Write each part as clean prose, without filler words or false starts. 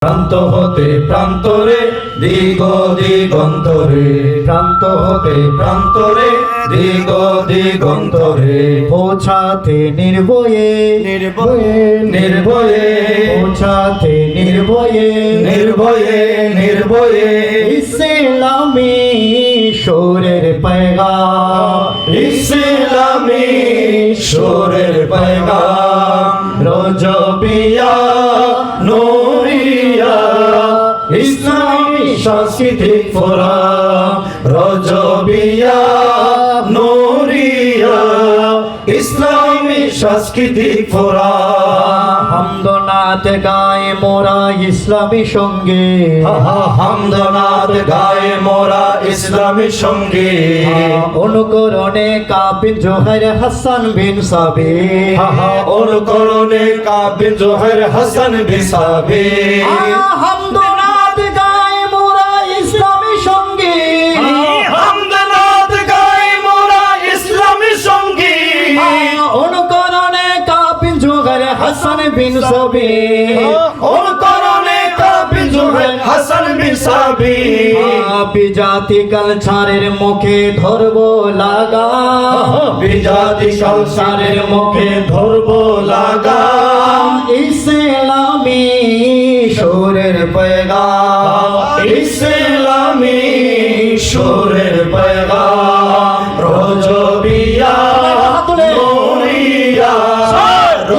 প্রান্ত হতে প্রান্তরে দিগ দিগন্তরে, প্রান্ত হতে প্রান্তরে দিগ দিগন্তরে, পৌঁছাতে নির্ভয়ে নির্ভয়ে নির্ভয়ে, পৌঁছাতে নির্ভয়ে নির্ভয়ে নির্ভয়ে, ইসলামী সুরের पैगाम, ইসলামী সুরের पैगाम, রজবিয়া নূরিয়া ইসলামী সাংস্কৃতিক ফোরাম, রজবিয়া নূরিয়া ইসলামী সাংস্কৃতিক ফোরাম। হামদনাথ গায়ে মোরা ইসলামী সঙ্গে, হামদনাথ গায়ে মোরা ইসলামী সঙ্গে, অনুকরণে কাবিল জোহর হাসান বিন সাবির, অনুকরণে কাবিল জোহর হাসান বিন সাবির। হামদনাথ গায়ে মোরা ইসলামী সঙ্গে, হামদনাথ গায়ে মোরা ইসলামী সঙ্গে, অনুকরণে কাবিল জোহর হাসান বিন সাবির, অনুকরণে কাবিল জোহর হাসান বিন সাবির। বিজাতি কালচারের মুখে ধরব লাগা, বিজাতি কালচারের মুখে ধরব লাগা, ইসলামী সুরের पैगाम, ইসলামী সুরের पैगाम, রজবিয়া নূরিয়া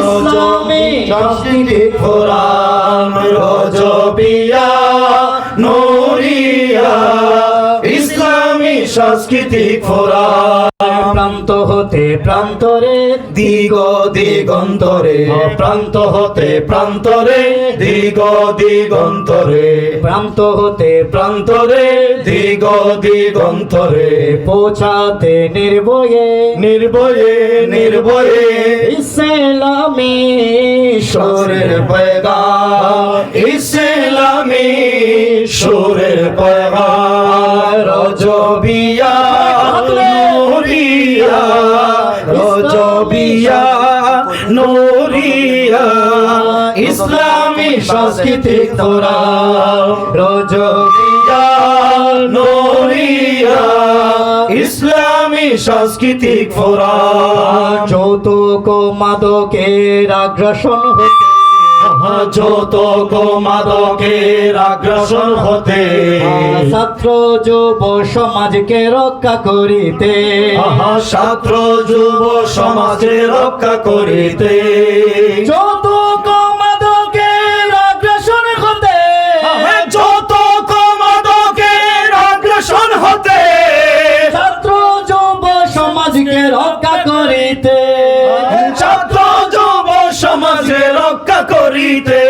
ইসলামী সাংস্কৃতিক ফোরাম, রজবিয়া নূরিয়া ইসলামী সাংস্কৃতিক ফোরাম। প্রান্ত হতে প্রান্তরে দিগ দিগন্তরে, প্রান্ত হতে প্রান্তরে দিগ দিগন্তরে, প্রান্ত হতে প্রান্তরে দিগ দিগন্তরে, পৌঁছাতে নির্ভয়ে নির্ভয়ে নির্ভয়ে ইসলামী সুরের पैगाम, ইসলামী সুরের पैगाम, রজবিয়া নূরিয়া রজবিয়া নূরিয়া ইসলামী সাংস্কৃতিক ফোরাম, রজবিয়া নূরিয়া ইসলামী সাংস্কৃতিক ফোরাম। যৌতুক মাদকের আগ্রাসন হতে, যৌতুক মাদকের আগ্রাসন হতে, ছাত্র যুব সমাজকে রক্ষা করিতে, ছাত্র যুব সমাজে রক্ষা করিতে, যৌতুক মাদকের আগ্রাসন হতে, যৌতুক মাদকের আগ্রাসন হতে, ছাত্র যুব সমাজকে রক্ষা করিতে, ছাত্র যুব সমাজে রক্ষা করিতে,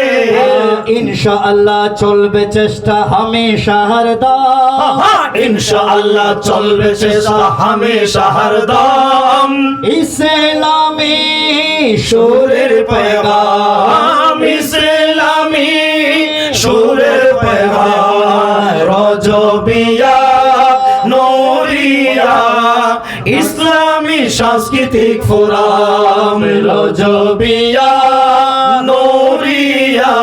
ইনশাআল্লাহ চলবে চেষ্টা হামেশা হরদম, ইনশাআল্লাহ চলবে চেষ্টা হামেশা হরদম, ইসলামী সুরের पैगाम, ইসলামী সুরের पैगाम, রজবিয়া নূরিয়া ইসলামী সাংস্কৃতিক ফোরাম, রজবিয়া নূরিয়া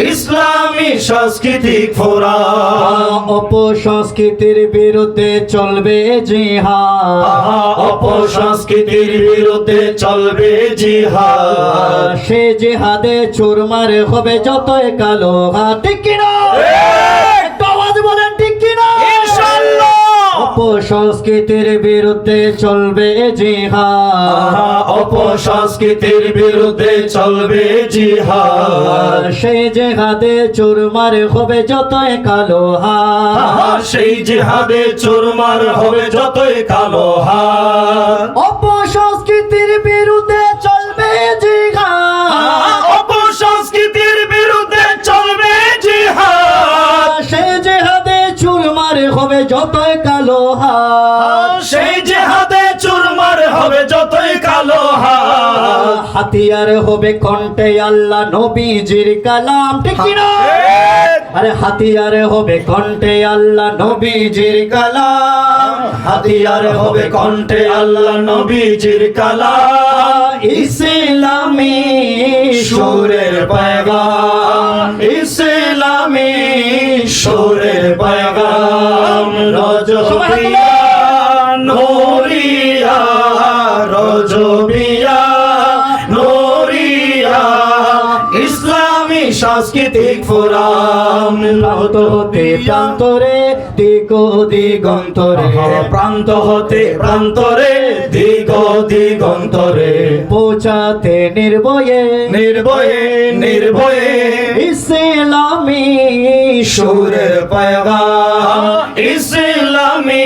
ইসলামী সাংস্কৃতিক ফোরাম। অপসংস্কৃতির বিরুদ্ধে চলবে জিহাদ, অপসংস্কৃতির বিরুদ্ধে চলবে জিহাদ, সে জিহাদে চুরমার হবে যতই কালো হাত, ঠিক কিনা? একটু আওয়াজ বলেন ঠিক কিনা? ইনশাআল্লাহ। অপসংস্কৃতির বিরুদ্ধে চলবে জিহাদ, অপসংস্কৃতির বিরুদ্ধে চলবে জিহাদ, সেই জিহাদে চুরমার হবে যতই কালো হাত, সেই জিহাদে চুরমার হবে যতই কালো হাত, অপসংস্কৃতির বিরুদ্ধে চলবে জিহাদ, অপসংস্কৃতির বিরুদ্ধে চলবে জিহাদ, সেই জিহাদে চুরমার হবে যতই কালো হাত, সেই জিহাদে চুরমার হবে যতই কালো হাত, হাতিয়ার হবে কণ্ঠে আল্লাহ নবীজির কালাম, ঠিক কিনা? আরে হাতিয়ার হবে কণ্ঠে আল্লাহ নবীজির কালাম, হাতিয়ার হবে কণ্ঠে আল্লাহ নবীজির কালাম, ইসলামী সুরের पैगाम, ইসলামী সুরের পয়গাম রজবিয়া নূরিয়া রজবিয়া নূরিয়া ইসলামী সাংস্কৃতিক ফোরাম প্রান্ত হতে প্রান্তরে দিক দিগন্তরে প্রান্ত হতে প্রান্তরে দিগ দিগন্তরে পৌঁছাতে নির্ভয়ে নির্ভয়ে নির্ভয়ে ইসলামী সুরের পয়গাম ইসলামী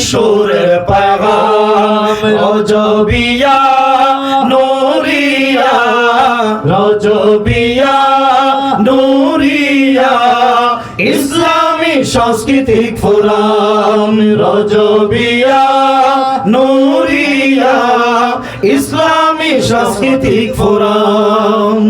সুরের পয়গাম রজবিয়া নূরিয়া রজবিয়া নূরিয়া ইসলামী সাংস্কৃতিক ফোরাম রজবিয়া নূরিয়া ইসলামী সাংস্কৃতিক ফোরাম।